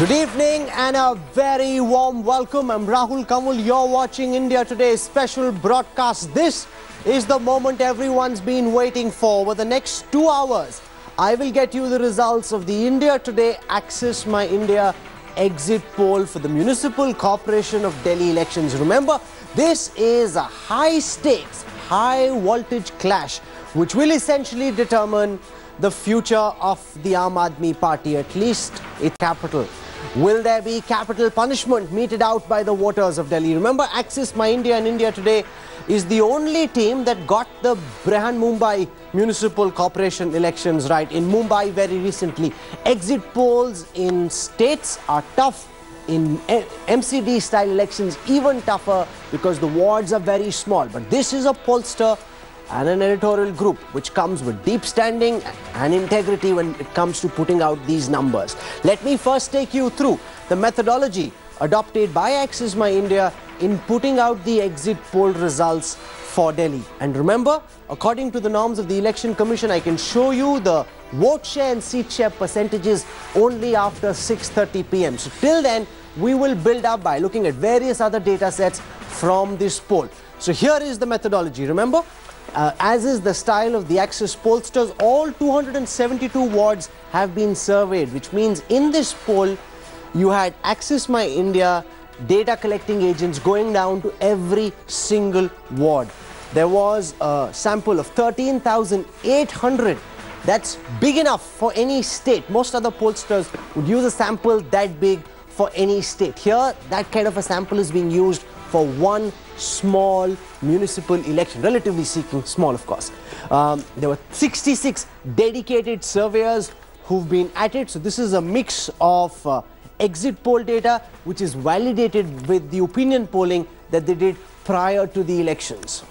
Good evening and a very warm welcome. I'm Rahul Kamul. You're watching India Today's special broadcast. This is the moment everyone's been waiting for. Over the next 2 hours, I will get you the results of the India Today Access My India exit poll for the Municipal Corporation of Delhi elections. Remember, this is a high-stakes, high-voltage clash which will essentially determine the future of the Aam Aadmi Party, at least its capital. Will there be capital punishment meted out by the voters of Delhi? Remember, Access My India and India Today is the only team that got the Brihan Mumbai Municipal Corporation elections right. In Mumbai very recently, exit polls in states are tough. In MCD style elections, even tougher because the wards are very small. But this is a pollster and an editorial group which comes with deep standing and integrity when it comes to putting out these numbers. Let me first take you through the methodology adopted by Access My India in putting out the exit poll results for Delhi. And remember, according to the norms of the Election Commission, I can show you the vote share and seat share percentages only after 6:30 p.m. So till then, we will build up by looking at various other data sets from this poll. So here is the methodology. Remember, as is the style of the Access pollsters, all 272 wards have been surveyed, which means in this poll, you had Access My India data collecting agents going down to every single ward. There was a sample of 13,800. That's big enough for any state. Most other pollsters would use a sample that big for any state. Here, that kind of a sample is being used for one small municipal election, relatively speaking, small of course. There were 66 dedicated surveyors who've been at it. So this is a mix of exit poll data which is validated with the opinion polling that they did prior to the elections.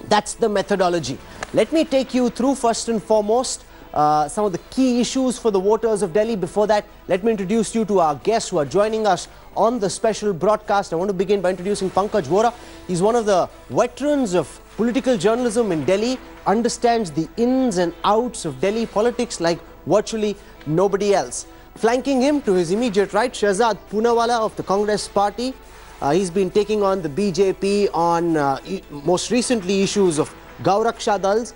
That's the methodology. Let me take you through first and foremost some of the key issues for the voters of Delhi. Before that, let me introduce you to our guests who are joining us on the special broadcast. I want to begin by introducing Pankaj Vora. He's one of the veterans of political journalism in Delhi, understands the ins and outs of Delhi politics like virtually nobody else. Flanking him to his immediate right, Shehzad Poonawalla of the Congress Party. He's been taking on the BJP on most recently issues of Gauraksha Dals.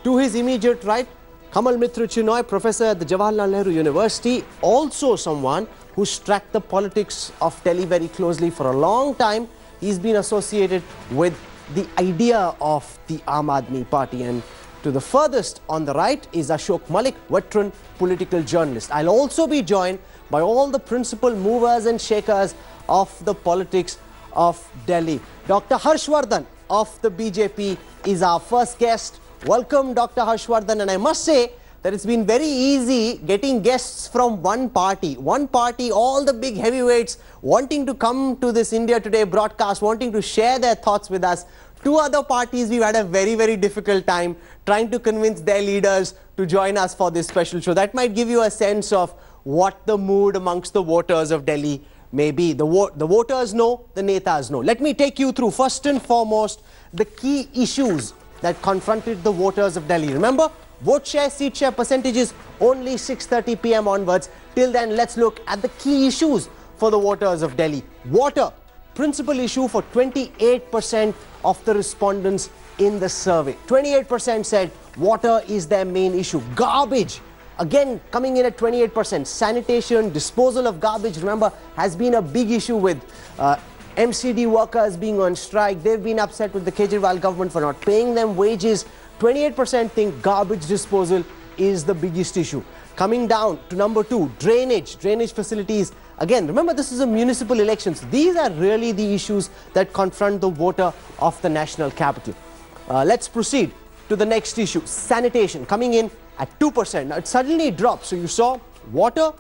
To his immediate right, Kamal Mitra Chinoy, professor at the Jawaharlal Nehru University, also someone who's tracked the politics of Delhi very closely for a long time. He's been associated with the idea of the Aam Aadmi Party. And to the furthest on the right is Ashok Malik, veteran political journalist. I'll also be joined by all the principal movers and shakers of the politics of Delhi. Dr. Harshvardhan of the BJP is our first guest. Welcome, Dr. Harshvardhan, and I must say that it's been very easy getting guests from one party, all the big heavyweights wanting to come to this India Today broadcast, wanting to share their thoughts with us. Two other parties, we've had a very, very difficult time trying to convince their leaders to join us for this special show. That might give you a sense of what the mood amongst the voters of Delhi may be. The voters know, the netas know. Let me take you through, first and foremost, the key issues that confronted the voters of Delhi. Remember, vote share, seat share percentages only 6:30 p.m. onwards. Till then, let's look at the key issues for the voters of Delhi. Water, principal issue for 28% of the respondents in the survey. 28% said water is their main issue. Garbage, again coming in at 28%. Sanitation, disposal of garbage, remember, has been a big issue with MCD workers being on strike. They've been upset with the Kejriwal government for not paying them wages. 28% think garbage disposal is the biggest issue. Coming down to number 2, drainage facilities. Again, remember, this is a municipal election. So these are really the issues that confront the voter of the national capital. Let's proceed to the next issue, sanitation, coming in at 2%. Now it suddenly dropped. So you saw water,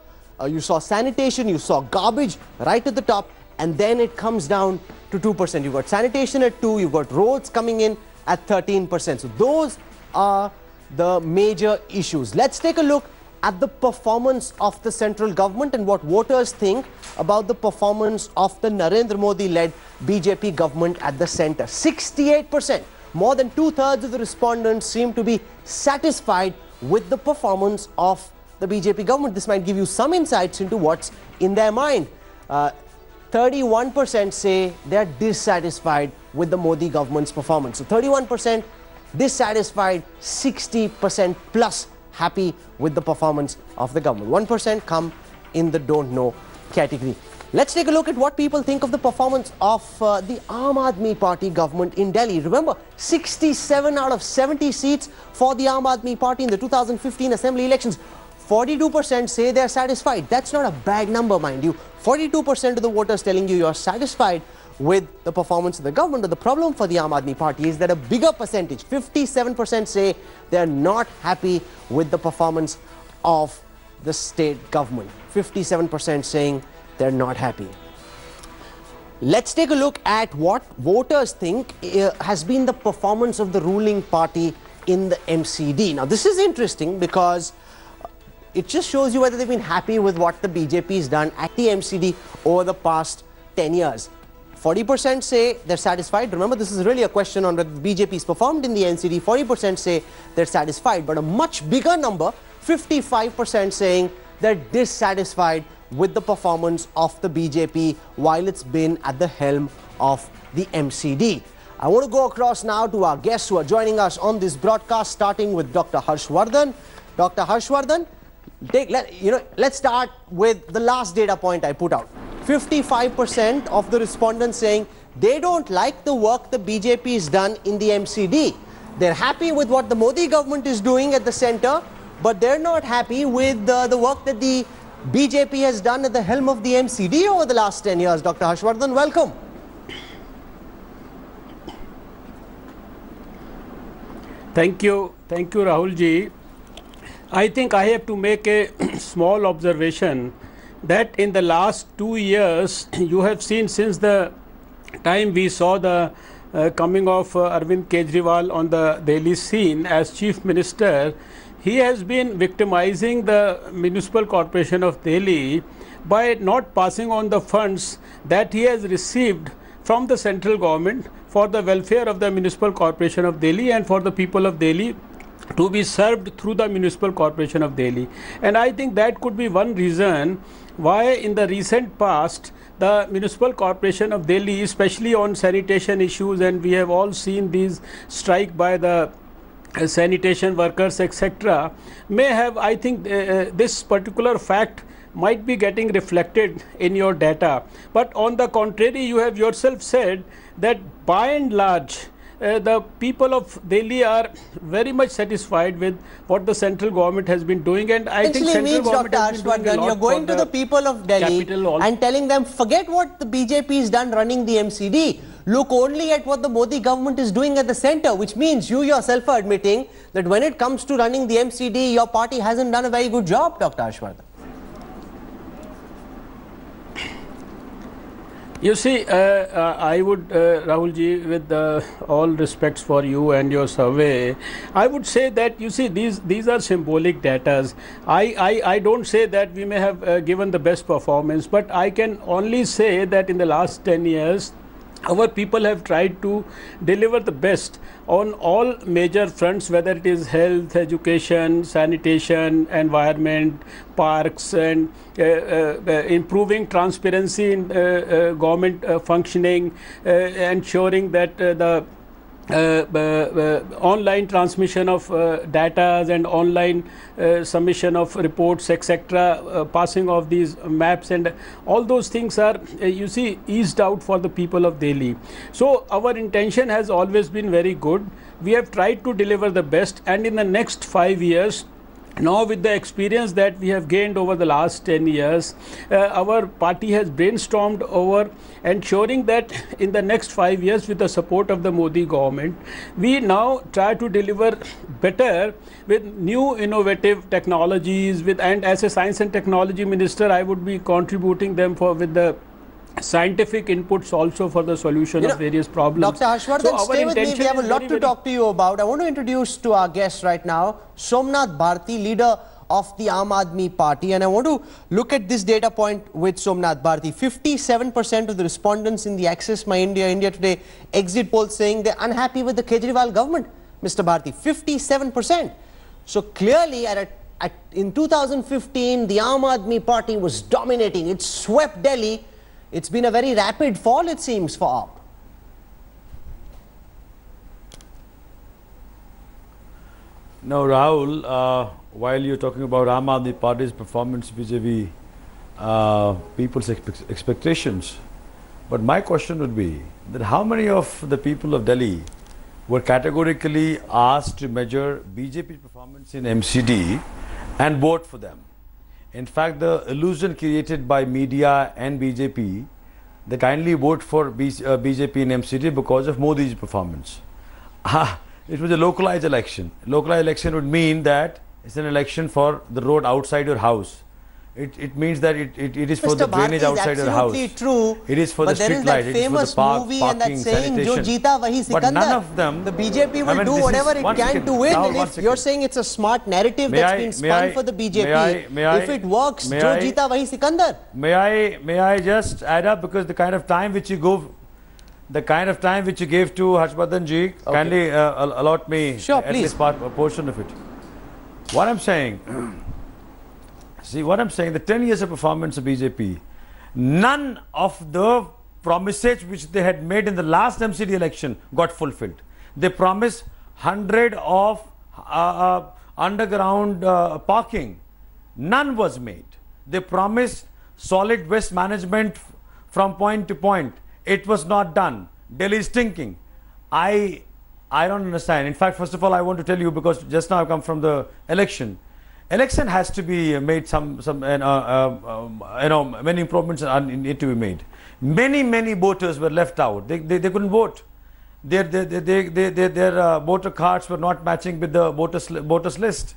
you saw sanitation, you saw garbage right at the top. And then it comes down to 2%. You've got sanitation at 2%, you've got roads coming in at 13%. So those are the major issues. Let's take a look at the performance of the central government and what voters think about the performance of the Narendra Modi-led BJP government at the center. 68%, more than 2/3 of the respondents seem to be satisfied with the performance of the BJP government. This might give you some insights into what's in their mind. 31% say they're dissatisfied with the Modi government's performance. So 31% dissatisfied, 60% plus happy with the performance of the government. 1% come in the don't know category. Let's take a look at what people think of the performance of the Aam Aadmi Party government in Delhi. Remember, 67 out of 70 seats for the Aam Aadmi Party in the 2015 assembly elections. 42% say they're satisfied. That's not a bad number, mind you. 42% of the voters telling you you're satisfied with the performance of the government. But the problem for the Aam Aadmi Party is that a bigger percentage, 57%, say they're not happy with the performance of the state government. 57% saying they're not happy. Let's take a look at what voters think has been the performance of the ruling party in the MCD. Now, this is interesting because it just shows you whether they've been happy with what the BJP has done at the MCD over the past 10 years. 40% say they're satisfied. Remember, this is really a question on whether the BJP has performed in the NCD. 40% say they're satisfied, but a much bigger number, 55%, saying they're dissatisfied with the performance of the BJP while it's been at the helm of the MCD. I want to go across now to our guests who are joining us on this broadcast, starting with Dr. Harshvardhan. Dr. Harshvardhan, let's start with the last data point I put out. 55% of the respondents saying they don't like the work the BJP has done in the MCD. They're happy with what the Modi government is doing at the center, but they're not happy with the work that the BJP has done at the helm of the MCD over the last 10 years. Dr. Harshvardhan, welcome. Thank you, Rahul ji. I think I have to make a small observation that in the last 2 years, you have seen since the time we saw the coming of Arvind Kejriwal on the Delhi scene as Chief Minister, he has been victimizing the Municipal Corporation of Delhi by not passing on the funds that he has received from the central government for the welfare of the Municipal Corporation of Delhi and for the people of Delhi to be served through the Municipal Corporation of Delhi. And I think that could be one reason why in the recent past the Municipal Corporation of Delhi, especially on sanitation issues, and we have all seen these strike by the sanitation workers, etc., may have, I think this particular fact might be getting reflected in your data. But on the contrary, you have yourself said that by and large, the people of Delhi are very much satisfied with what the central government has been doing, and I think central government has been doing a lot. You're going to the people of Delhi and telling them, forget what the BJP has done running the MCD. Look only at what the Modi government is doing at the center, which means you yourself are admitting that when it comes to running the MCD, your party hasn't done a very good job, Dr. Harshvardhan. You see, I would, Rahul ji, with all respects for you and your survey, I would say that, you see, these are symbolic data. I don't say that we may have given the best performance, but I can only say that in the last 10 years, our people have tried to deliver the best on all major fronts, whether it is health, education, sanitation, environment, parks, and improving transparency in government functioning, ensuring that the online transmission of data and online submission of reports, etc., passing of these maps, and all those things are, you see, eased out for the people of Delhi. So our intention has always been very good. We have tried to deliver the best, and in the next 5 years, now with the experience that we have gained over the last 10 years, our party has brainstormed over ensuring that in the next 5 years, with the support of the Modi government, we now try to deliver better with new innovative technologies, and as a science and technology minister, I would be contributing them with the scientific inputs also for the solution of various problems. Dr. Harshvardhan, stay with me. We have a lot to talk to you about. I want to introduce to our guest right now Somnath Bharti, leader of the Aam Aadmi Party, and I want to look at this data point with Somnath Bharti. 57% of the respondents in the Access My India Today exit poll saying they're unhappy with the Kejriwal government. Mr. Bharti, 57%. So clearly at a in 2015, the Aam Aadmi Party was dominating. It swept Delhi. It's been a very rapid fall, it seems, for AAP. No, Rahul, while you're talking about Aam Aadmi Party's performance vis-a-vis people's expectations, but my question would be that how many of the people of Delhi were categorically asked to measure BJP's performance in MCD and vote for them? In fact, the illusion created by media and BJP, they kindly vote for BJP in MCD because of Modi's performance. It was a localized election. Localized election would mean that it's an election for the road outside your house. It means that it is for the drainage outside your house. True. It is for the street light. It is for the park, parking, sanitation. But none of them. The BJP will do whatever it can to win. And if you're saying it's a smart narrative that's been spun for the BJP, if it works, Jo Jeeta Wahi Sikandar. May I just add up, because the kind of time which you go. The kind of time which you gave to Harshvardhan ji, kindly allot me at least a portion of it. What I'm saying, the 10 years of performance of BJP, none of the promises which they had made in the last MCD election got fulfilled. They promised 100 of underground parking. None was made. They promised solid waste management from point to point. It was not done. Delhi is stinking. I don't understand. In fact, first of all, I want to tell you, because just now I come from the election. Election has to be made many improvements need to be made. Many voters were left out. They couldn't vote. Their voter cards were not matching with the voters list.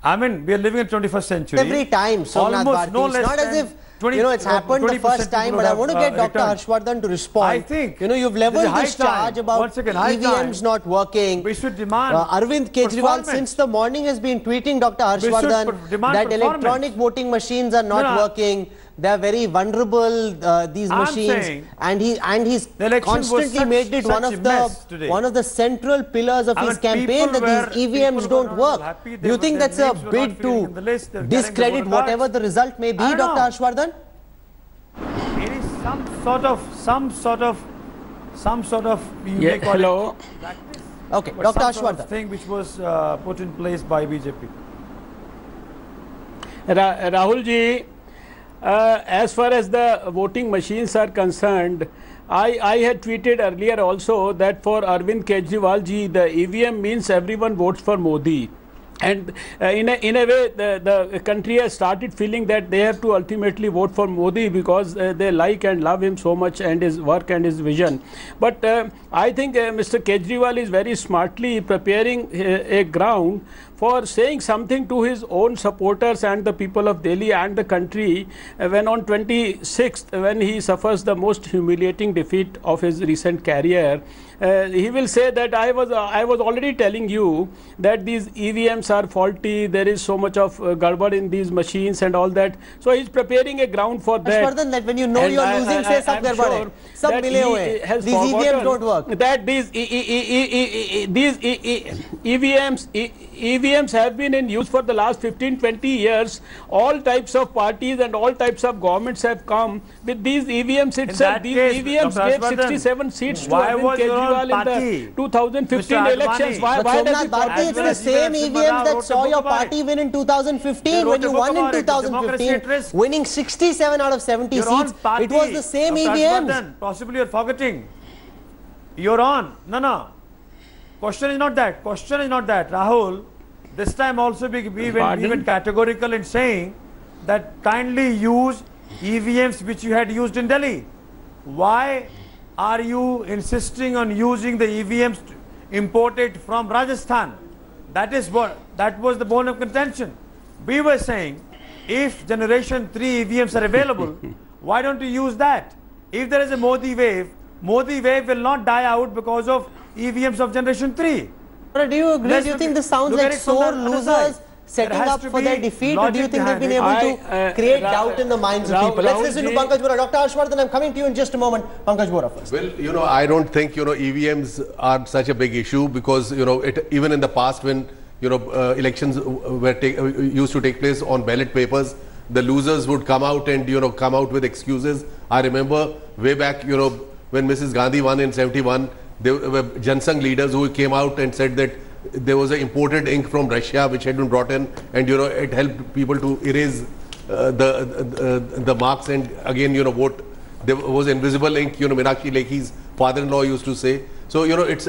I mean, we are living in 21st century. Every time, Somnath Bharti. No, it's not as if 20, it's happened the first time, but I want to get Dr. Harshvardhan to respond. I think, you've leveled this charge about EVMs not working. We should demand Arvind Kejriwal since the morning has been tweeting Dr. Harshvardhan that electronic voting machines are not working. They are very vulnerable, these machines, and he's constantly made it one of the central pillars of his campaign that these EVMs don't work. Do you think that's a bid to discredit whatever the result may be, Dr. Harshvardhan? It is some sort of hello. Okay, Dr. Harshvardhan. Thing which was put in place by BJP. Rahul ji. As far as the voting machines are concerned, I had tweeted earlier also that for Arvind Kejriwal ji, the EVM means everyone votes for Modi. And in a way, the country has started feeling that they have to ultimately vote for Modi because they like and love him so much and his work and his vision. But I think Mr. Kejriwal is very smartly preparing a ground for saying something to his own supporters and the people of Delhi and the country when on 26th, when he suffers the most humiliating defeat of his recent career. He will say that I was already telling you that these EVMs are faulty, there is so much of garbage in these machines and all that. So he's preparing a ground for that. That when you know and you're losing, say sab garbad hai, sab mile hue hain. These EVMs don't work. That these EVMs have been in use for the last 15-20 years. All types of parties and all types of governments have come with these EVMs itself. These EVMs gave 67 seats to Arvind Kejriwal in the 2015 elections. Why does it Bharti, it's the same EVMs that saw your party win in 2015 when you won in 2015, winning 67 out of 70 seats. It was the same EVMs. Possibly you're forgetting. You're on. No. Question is not that. Rahul, this time also we went categorical in saying that kindly use EVMs which you had used in Delhi. Why are you insisting on using the EVMs imported from Rajasthan? That was the bone of contention. We were saying, if generation 3 EVMs are available, why don't you use that? If there is a Modi wave will not die out because of EVMs of generation 3. But do you agree? Do you think this sounds like sore losers setting up for their defeat, or do you think they've been able to create doubt in the minds of people? Let's listen to Pankaj Bora. Dr. Harshvardhan, I'm coming to you in just a moment. Pankaj Bora first. Well, I don't think, EVMs are such a big issue because, even in the past when elections used to take place on ballot papers. The losers would come out and come out with excuses. I remember way back when Mrs. Gandhi won in 71, there were Jansangh leaders who came out and said that there was an imported ink from Russia which had been brought in, and it helped people to erase the marks and again vote. There was invisible ink. Meenakshi Lekhi's father-in-law used to say. So it's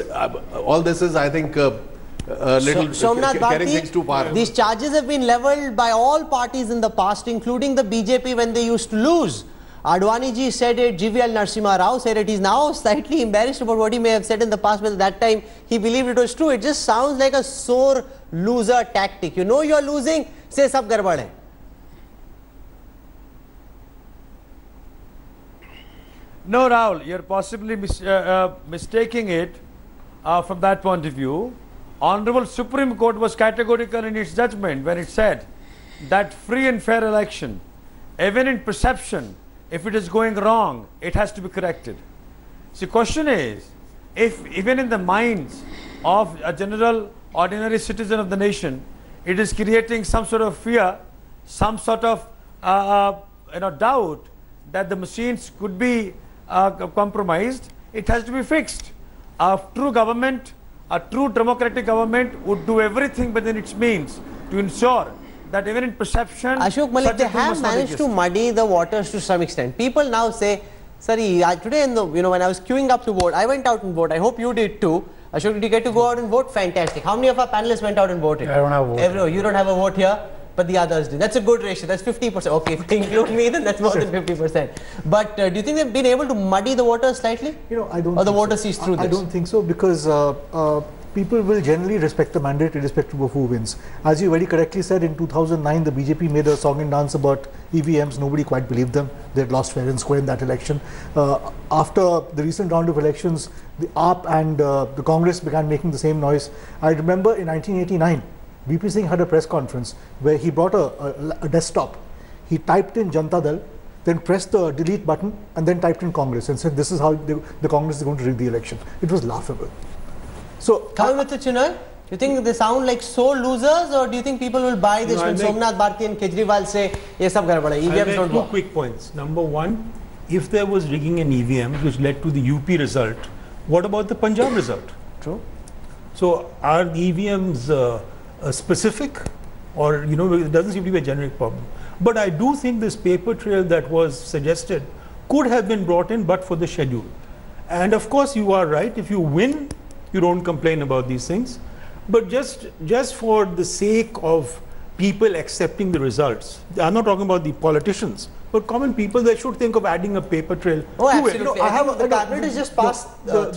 all this is, I think, Somnath carrying things too far. These charges have been levelled by all parties in the past, including the BJP when they used to lose. Advani ji said it, GVL Narasimha Rao said it. He's now slightly embarrassed about what he may have said in the past, but at that time he believed it was true. It just sounds like a sore loser tactic. You know you're losing, say sab garbad hai. No, Rahul, you're possibly mistaking it from that point of view. Honorable Supreme Court was categorical in its judgment when it said that free and fair election, even in perception, if it is going wrong, it has to be corrected. So the question is, if even in the minds of a general ordinary citizen of the nation, it is creating some sort of fear, some sort of doubt that the machines could be compromised, it has to be fixed. A true government, a true democratic government would do everything within its means to ensure that even in perception, Ashok Malik, they have managed to muddy the waters to some extent. People now say, sorry, today when I was queuing up to vote, I went out and voted. I hope you did too. Ashok, did you get to go out and vote? Fantastic. How many of our panelists went out and voted? I don't have a vote. You don't have a vote here, but the others do. That's a good ratio. That's 50%. Okay, if you include me, then that's more than 50%. But do you think they've been able to muddy the waters slightly? I don't. Or the water sees through this? I don't think so, because people will generally respect the mandate irrespective of who wins. As you very correctly said, in 2009, the BJP made a song and dance about EVMs. Nobody quite believed them. They had lost fair and square in that election. After the recent round of elections, the AAP and the Congress began making the same noise. I remember in 1989, VP Singh had a press conference where he brought a desktop. He typed in Janata Dal, then pressed the delete button, and then typed in Congress and said, this is how the Congress is going to rig the election. It was laughable. So, Coming with the Chinoy, do you think they sound like sore losers, or do you think people will buy this when Somnath Bharti and Kejriwal say, ye sab garbad hai, EVMs don't work? Two quick points. Number one, if there was rigging in EVMs which led to the UP result, what about the Punjab result? True. So are the EVMs specific, or it doesn't seem to be a generic problem? But I do think this paper trail that was suggested could have been brought in but for the schedule. And of course you are right, if you win, you don't complain about these things. But just for the sake of people accepting the results, I'm not talking about the politicians, but common people, they should think of adding a paper trail. Oh, absolutely. The cabinet is just passed the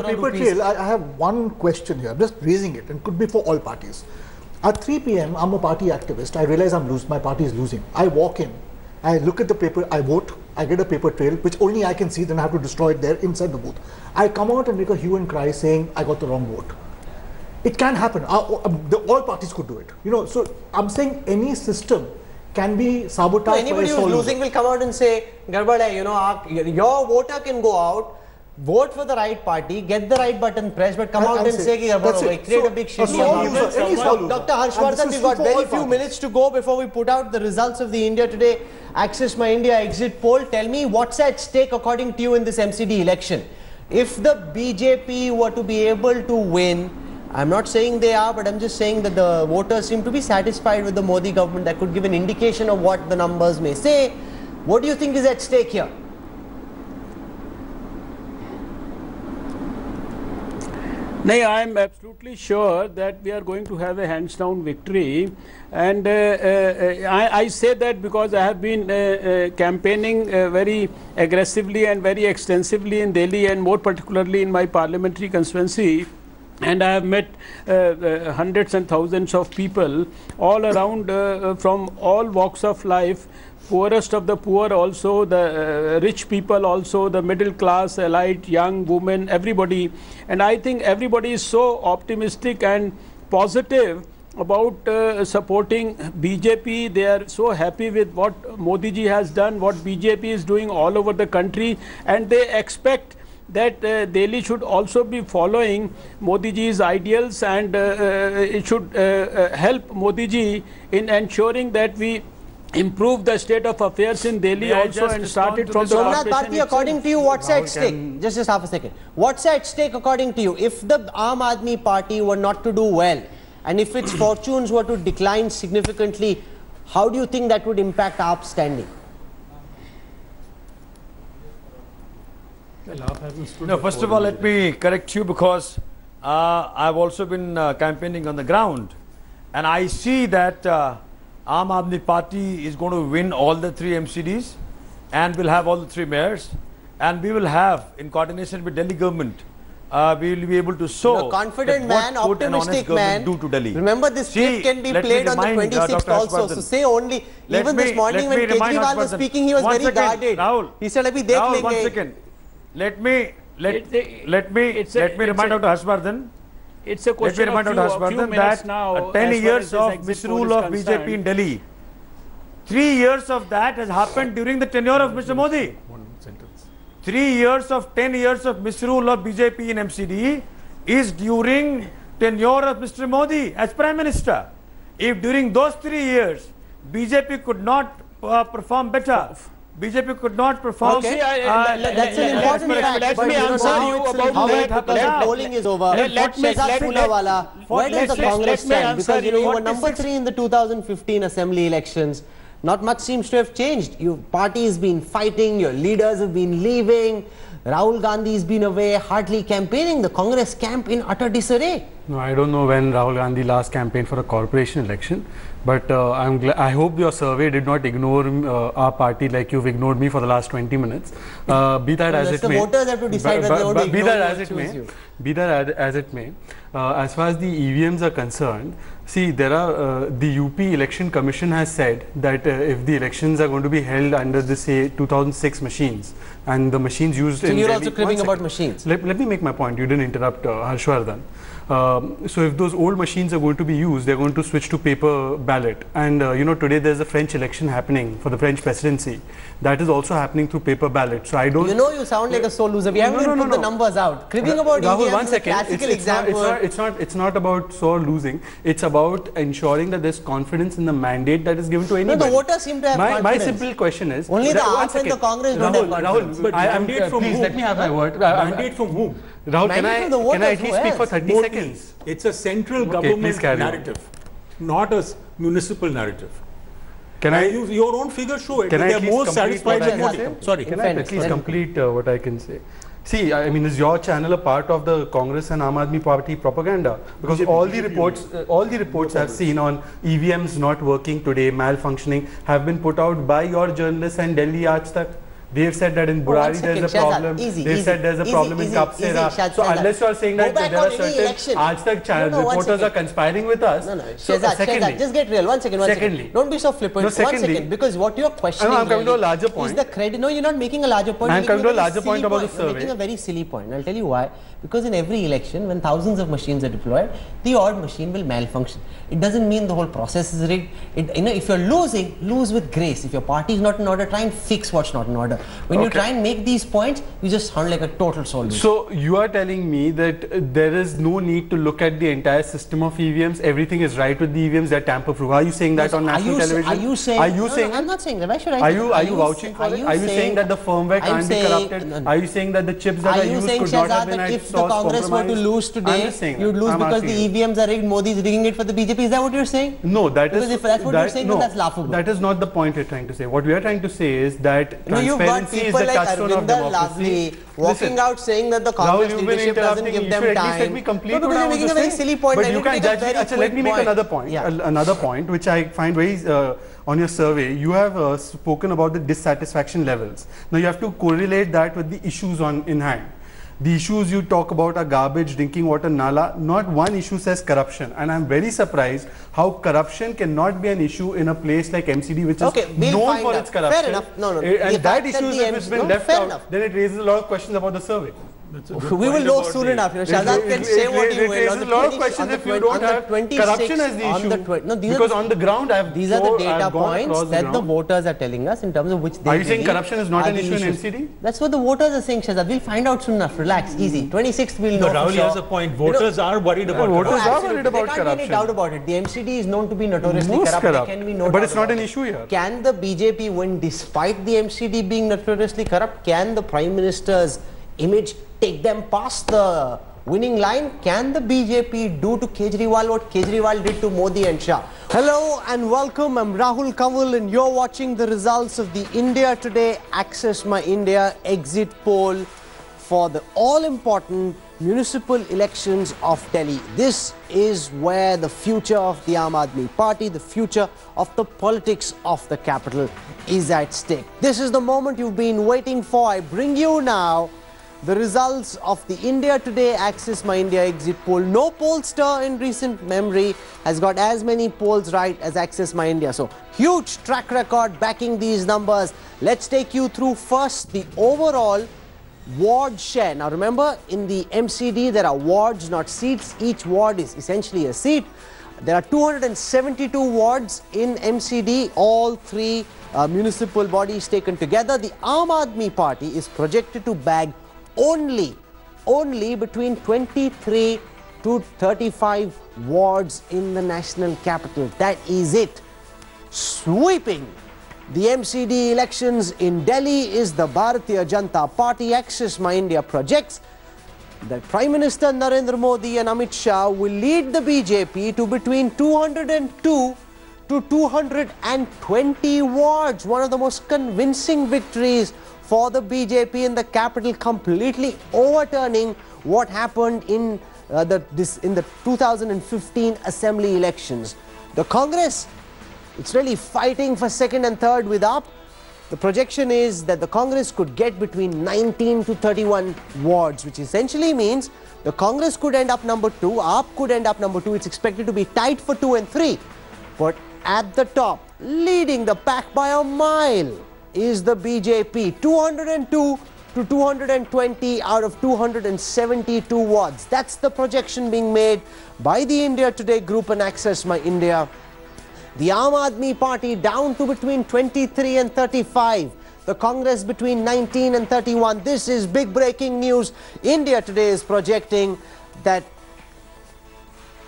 paper trail. I have one question here, just raising it, and could be for all parties. At 3 p.m., I'm a party activist. I realize my party is losing. I walk in, I look at the paper, I vote, I get a paper trail, which only I can see, then I have to destroy it there inside the booth. I come out and make a hue and cry saying, I got the wrong vote. It can happen. All parties could do it. So I'm saying any system can be sabotaged. Anybody who's losing will come out and say, garbad hai, your voter can go out, vote for the right party, get the right button pressed, but come out and say, create a big shit. Dr. Harshvardhan, we've got very few minutes to go before we put out the results of the India Today Access My India exit poll. Tell me, what's at stake according to you in this MCD election? If the BJP were to be able to win, I'm not saying they are, but I'm just saying that the voters seem to be satisfied with the Modi government. That could give an indication of what the numbers may say. What do you think is at stake here? No, I am absolutely sure that we are going to have a hands-down victory, and I say that because I have been campaigning very aggressively and very extensively in Delhi, and more particularly in my parliamentary constituency, and I have met hundreds and thousands of people all around from all walks of life, poorest of the poor also, the rich people also, the middle class, elite, young, women, everybody. And I think everybody is so optimistic and positive about supporting BJP. They are so happy with what Modi ji has done, what BJP is doing all over the country, and they expect that Delhi should also be following Modi ji's ideals, and it should help Modi ji in ensuring that we improve the state of affairs in Delhi also, and started from the Somnath corporation Bharti, according to you, what's at Rahul, stake? Just half a second. What's at stake according to you? If the Aam Aadmi Party were not to do well, and if its fortunes were to decline significantly, how do you think that would impact AAP's standing? No, first of all, let me correct you, because I've also been campaigning on the ground, and I see that Aam Aadmi Party is going to win all the 3 MCDs, and will have all the 3 mayors, and we will have, in coordination with Delhi government, we will be able to show A confident man, optimistic man. do to Delhi. Remember, this clip can be played on the 26th also. So say only, even this morning when Kejriwal was speaking, he was very guarded. Rahul, He said, "Abhi dekh Rahul, one lenge." second. Let me remind Dr. Harshvardhan. It's a question Let me remind of Dr. few Harshvardhan minutes that now. 10 as far years as this of exit misrule poll of is BJP in concerned. Delhi, 3 years of that has happened during the tenure of Mr. Modi. 3 years of 10 years of misrule of BJP in MCD is during tenure of Mr. Modi as Prime Minister. If during those 3 years BJP could not perform better, BJP could not perform. Okay, that's an important fact. Let but me you know, answer now you it's about how that. it happens. The polling is over. Shehzad Poonawala, where does the Congress stand? Because you know, you were number 3 in the 2015 assembly elections. Not much seems to have changed. Your party has been fighting, your leaders have been leaving, Rahul Gandhi has been away, hardly campaigning. The Congress camp in utter disarray. No, I don't know when Rahul Gandhi last campaigned for a corporation election, but I hope your survey did not ignore our party like you've ignored me for the last 20 minutes. Be that as it may. The voters have to decide whether they want to Be ignore that you as or it choose may. you. Be that as it may. As far as the EVMs are concerned, see, there are the UP Election Commission has said that if the elections are going to be held under the say 2006 machines, and the machines used So in you're Delhi, also cribbing about machines. Let me make my point. You didn't interrupt Harshvardhan. So if those old machines are going to be used, they're going to switch to paper ballot. And you know, today there's a French election happening for the French presidency. That is also happening through paper ballot. So I don't. You know, you sound like a sole loser. We haven't even put the numbers out. Cribbing about Rahul, EVMs one is a second. classical example. It's not about sore losing. It's about ensuring that there's confidence in the mandate that is given to anybody. No, the voters seem to have My confidence. simple question is. Only the one AAP and second. the Congress don't have confidence. Rahul, But mandate from please whom? let me have my word. Mandate from whom? Rahul, Mandate from the can I voters, at least who speak for else? 30 seconds? It's a central please government carry on. narrative, not a municipal narrative. Can I? Your own figures show it. Can I They at are least more complete satisfied what I with can Modi. say? Sorry. Can I at fairness, least let him complete what I can say? See, I mean, is your channel a part of the Congress and Aam Aadmi Party propaganda? Because all the reports I've seen on EVMs not working today, malfunctioning, have been put out by your journalists and Delhi Aaj Tak. They've said that in Burari there's a problem. They've said there's a problem in Kapsera. So unless you are saying that there are certain Aaj Tak channel reporters are conspiring with us. No, So Shehzad, just get real. One second. Don't be so flippant. No, secondly, 1 second, because what you're questioning I'm coming to a really larger point. is the credit. No, you're not making a larger point. I'm You're coming to a making larger silly point about the You're survey. making a very silly point. And I'll tell you why. Because in every election, when thousands of machines are deployed, the odd machine will malfunction. It doesn't mean the whole process is rigged. If you're losing, lose with grace. If your party is not in order, try and fix what's not in order. When you try and make these points, you just sound like a total soul loser. So you are telling me that there is no need to look at the entire system of EVMs. Everything is right with the EVMs. They're tamper-proof. Are you saying that on national television? Are you saying? Are you saying? No, I'm not saying that. Why should I? Are you vouching for it? Are you saying that the firmware can't be corrupted? Are you saying that the chips that are used could not have been at if the source Congress were to compromised? lose today, you'd lose I'm because asking the EVMs are rigged? Modi is rigging it for the BJP. Is that what you're saying? No, that is. Because if that's what you're saying, then that's laughable. That is not the point we're trying to say. What we are trying to say is that No, you've got transparency is people the like touchstone of Arvinder democracy. Lavely walking out saying that the Congress Rahul, leadership doesn't give them time. Let me complete no, because you're making a very silly point. But you can judge. Let me make another point. Another point which I find very on your survey. You have spoken about the dissatisfaction levels. Now you have to correlate that with the issues in hand. The issues you talk about are garbage, drinking water, nala. Not one issue says corruption. And I'm very surprised how corruption cannot be an issue in a place like MCD, which is known for its corruption. Fair enough. No. And that issue, if it's been left out, then it raises a lot of questions about the survey. That's a good We will point know about soon the- enough. Shahzad can say what he will. raises a lot of questions if you don't have corruption as the issue. No, Because on the ground, these are the data I've gone points across that the ground. voters are telling us in terms of which they Are you saying believe corruption is not are an the issue in issues. MCD? That's what the voters are saying, Shahzad. We'll find out soon enough. Relax, easy. 26th we'll know But Rahul for sure. has a point. Voters are worried about voters corruption. are Absolutely. worried about There can't be any corruption. doubt about it. The MCD is known to be notoriously Most corrupt. corrupt. There can be no But doubt it's not about an it. issue here. Can the BJP win despite the MCD being notoriously corrupt? Can the Prime Minister's image take them past the winning line? Can the BJP do to Kejriwal what Kejriwal did to Modi and Shah? Hello and welcome. I'm Rahul Kanwal and you're watching the results of the India Today Access My India exit poll for the all-important municipal elections of Delhi. This is where the future of the Aam Aadmi Party, the future of the politics of the capital is at stake. This is the moment you've been waiting for. I bring you now the results of the India Today Access My India exit poll. No pollster in recent memory has got as many polls right as Access My India. So huge track record backing these numbers. Let's take you through first the overall ward share. Now remember, in the MCD there are wards, not seats. Each ward is essentially a seat. There are 272 wards in MCD, all three municipal bodies taken together. The Aam Aadmi Party is projected to bag only between 23 to 35 wards in the national capital. That is it. Sweeping the MCD elections in Delhi is the Bharatiya Janata Party. Access My India projects that Prime Minister Narendra Modi and Amit Shah will lead the BJP to between 202 to 220 wards. One of the most convincing victories for the BJP in the capital, completely overturning what happened in the 2015 assembly elections. The Congress, it's really fighting for second and third with AAP. The projection is that the Congress could get between 19 to 31 wards, which essentially means the Congress could end up number 2, AAP could end up number 2. It's expected to be tight for 2 and 3. But at the top, leading the pack by a mile, is the BJP. 202 to 220 out of 272 wards. That's the projection being made by the India Today group and Access My India. The Aam Aadmi Party down to between 23 and 35. The Congress between 19 and 31. This is big breaking news. India Today is projecting that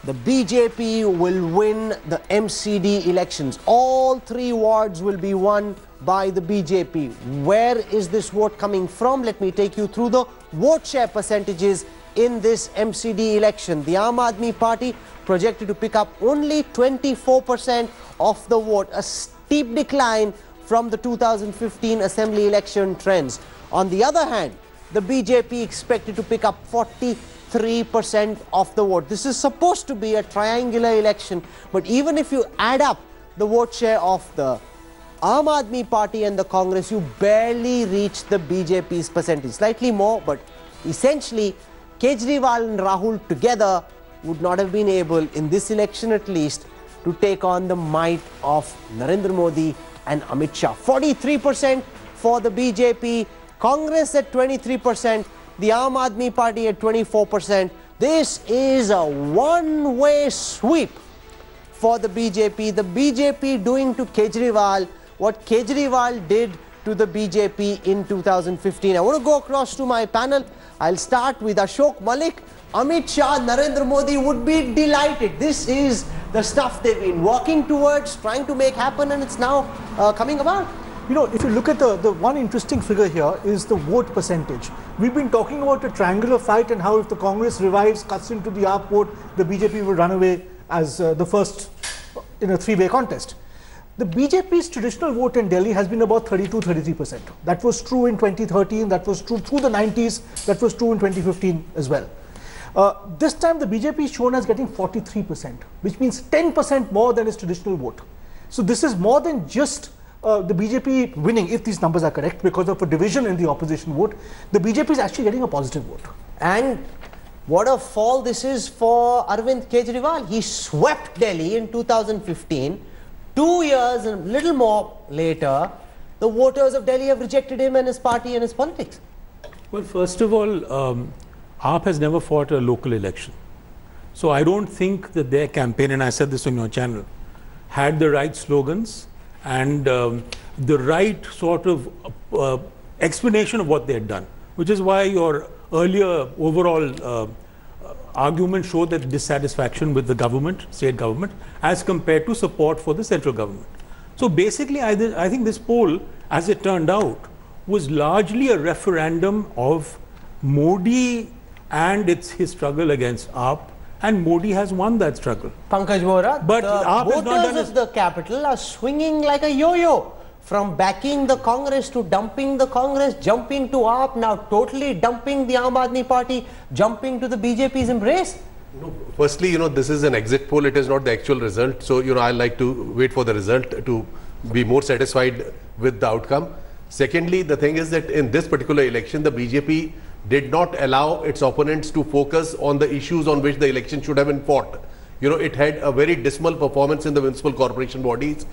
the BJP will win the MCD elections. All three wards will be won by the BJP. Where is this vote coming from? Let me take you through the vote share percentages in this MCD election. The Aam Aadmi Party projected to pick up only 24% of the vote, a steep decline from the 2015 assembly election trends. On the other hand, the BJP expected to pick up 43% of the vote. This is supposed to be a triangular election, but even if you add up the vote share of the Aam Aadmi Party and the Congress, you barely reach the BJP's percentage. Slightly more, but essentially Kejriwal and Rahul together would not have been able, in this election at least, to take on the might of Narendra Modi and Amit Shah. 43% for the BJP, Congress at 23%, the Aam Aadmi Party at 24%. This is a one-way sweep for the BJP. The BJP doing to Kejriwal what Kejriwal did to the BJP in 2015. I want to go across to my panel. I'll start with Ashok Malik. Amit Shah, Narendra Modi would be delighted. This is the stuff they've been working towards, trying to make happen, and it's now coming about. You know, if you look at the one interesting figure here is the vote percentage. We've been talking about a triangular fight and how if the Congress revives, cuts into the AAP vote, the BJP will run away as the first in a three-way contest. The BJP's traditional vote in Delhi has been about 32-33%. That was true in 2013, that was true through the 90s, that was true in 2015 as well. This time the BJP is shown as getting 43%, which means 10% more than its traditional vote. So this is more than just the BJP winning, if these numbers are correct, because of a division in the opposition vote. The BJP is actually getting a positive vote. And what a fall this is for Arvind Kejriwal. He swept Delhi in 2015. 2 years and a little more later, the voters of Delhi have rejected him and his party and his politics. Well, first of all, AAP has never fought a local election. So I don't think that their campaign, and I said this on your channel, had the right slogans and the right sort of explanation of what they had done, which is why your earlier overall argument showed that dissatisfaction with the government, state government, as compared to support for the central government. So basically, I think this poll, as it turned out, was largely a referendum of Modi and his struggle against AAP, and Modi has won that struggle. Pankaj Vora, But the AAP has not done voters of the capital are swinging like a yo-yo, from backing the Congress to dumping the Congress, jumping to AAP, now totally dumping the Aam Aadmi Party, jumping to the BJP's embrace. No, firstly, this is an exit poll. It is not the actual result. So, I like to wait for the result to be more satisfied with the outcome. Secondly, the thing is that in this particular election, the BJP did not allow its opponents to focus on the issues on which the election should have been fought. It had a very dismal performance in the municipal corporation bodies.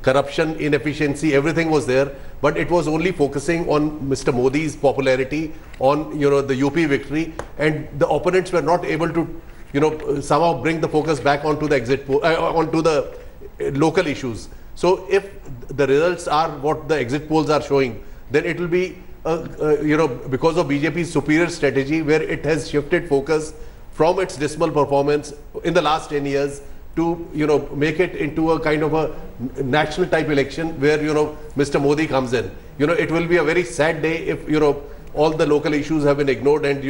Corruption, inefficiency, everything was there, but it was only focusing on Mr. Modi's popularity, on the UP victory, and the opponents were not able to somehow bring the focus back onto the exit poll, onto the local issues. So if the results are what the exit polls are showing, then it will be because of BJP's superior strategy, where it has shifted focus from its dismal performance in the last 10 years to make it into a kind of a national type election where Mr. Modi comes in. It will be a very sad day if all the local issues have been ignored and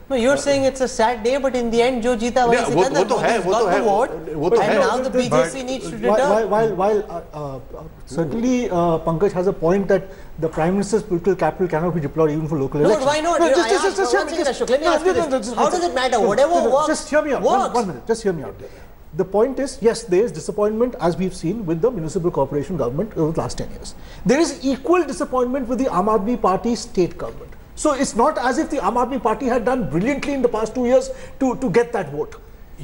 No, you're saying it's a sad day, but in the end, Jo Jeeta wahi Sikandar, Modi's got the vote, and now the BJP needs to return. While certainly Pankaj has a point that the Prime Minister's political capital cannot be deployed even for local elections. No, why not? Let me ask you this. How does it matter? Whatever works, just hear me out. works. One minute, just hear me out. The point is, yes, there is disappointment, as we've seen with the municipal corporation government over the last 10 years. There is equal disappointment with the Aam Aadmi Party state government. So it's not as if the Aam Aadmi Party had done brilliantly in the past 2 years to get that vote.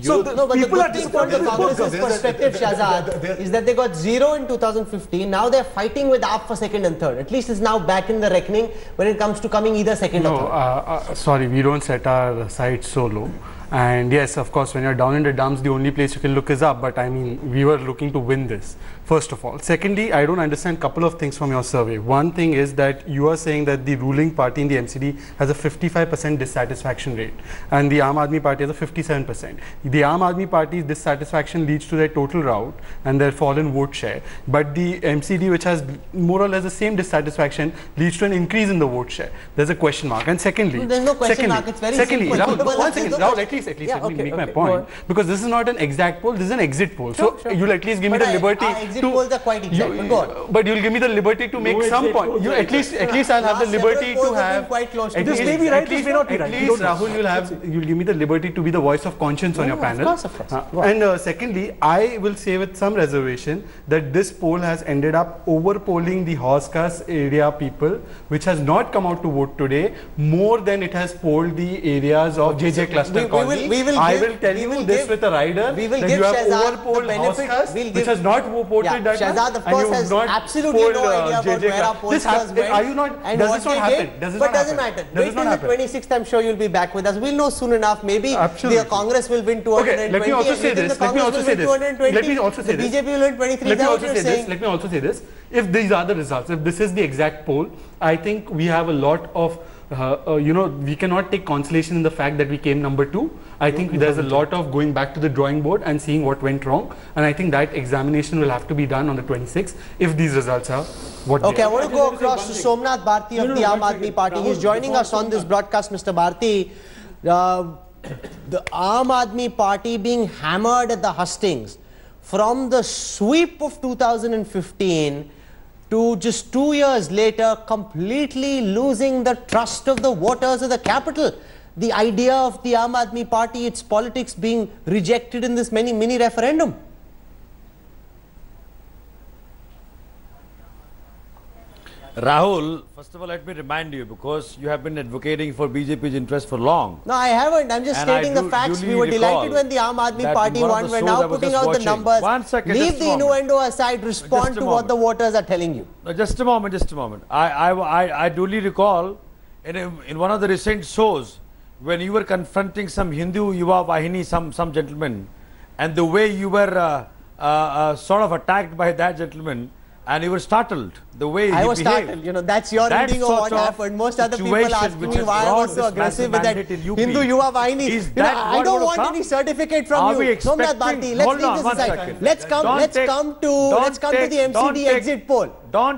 So but people the are good thing from disappointed the with both Congress's governments. perspective, Shahzad, is that they got 0 in 2015. Now they're fighting with AAP for second and third. At least it's now back in the reckoning when it comes to coming either second or third. Sorry, we don't set our sights so low. And yes, of course, when you're down in the dumps, the only place you can look is up. But I mean, we were looking to win this, first of all. Secondly, I don't understand a couple of things from your survey. One thing is that you are saying that the ruling party in the MCD has a 55% dissatisfaction rate, and the Aam Aadmi Party has a 57%. The Aam Aadmi Party's dissatisfaction leads to their total rout and their fallen vote share. But the MCD, which has more or less the same dissatisfaction, leads to an increase in the vote share. There's a question mark. And secondly, there's no question mark. It's very simple. Rahul, one second. Rahul, at least Yeah, let me make my okay, point, because this is not an exact poll, this is an exit poll. Sure, So you'll at least give me the liberty exit polls are quite exact, but go on. but you'll give me the liberty to make some point. You at least I'll have the liberty to have quite close to This may be right, this may not be right. At least Rahul, you'll give me the liberty to be the voice of conscience on your panel. Of course. And secondly, I will say with some reservation that this poll has ended up over polling the Hauskas area people, which has not come out to vote today, more than it has polled the areas of JJ cluster colony. I will tell you this with a rider. We will that give you have Shahzad overpolled the benefit. Hauskas, which has not voted that Shahzad, much, of course, has absolutely no idea about where our pollsters went. Are you not? And does what this not they happen? did, Does this but not doesn't happen? matter. Does Wait this till not the happen? 26th. I'm sure you'll be back with us. We'll know soon enough. Maybe Absolutely. the Congress will win 220. Okay, let me also say this. Let me also say this. Let me also say the this. BJP will win 23. Let me also say this. Let me also say this. If these are the results, if this is the exact poll, I think we have a lot of we cannot take consolation in the fact that we came number 2. I think there's a lot of going back to the drawing board and seeing what went wrong, and I think that examination will have to be done on the 26th if these results are what they are. Okay, I want to go across to Somnath Bharti of the Aam Aadmi Party. He's joining us on this broadcast, Mr. Bharti. The Aam Aadmi Party being hammered at the hustings from the sweep of 2015 to just 2 years later completely losing the trust of the voters of the capital. The idea of the Aam Aadmi Party, its politics being rejected in this mini referendum. Rahul, first of all, let me remind you, because you have been advocating for BJP's interest for long. No, I haven't. I'm just stating the facts. We were delighted when the Aam Aadmi Party won. We're now putting out the numbers. 1 second. Leave the innuendo aside. Respond to what the voters are telling you. No, just a moment. I duly recall in one of the recent shows, when you were confronting some Hindu Yuva Vahini, some gentleman, and the way you were sort of attacked by that gentleman, and you were startled, the way I he was behaved. startled, you know, that's your reading of what happened. Most other people ask me why I was so aggressive with that Hindu Yuva Vahini. You know, I don't want any certificate from you. Somnath Bharti, let's leave this aside. Let's come to the MCD exit poll. No,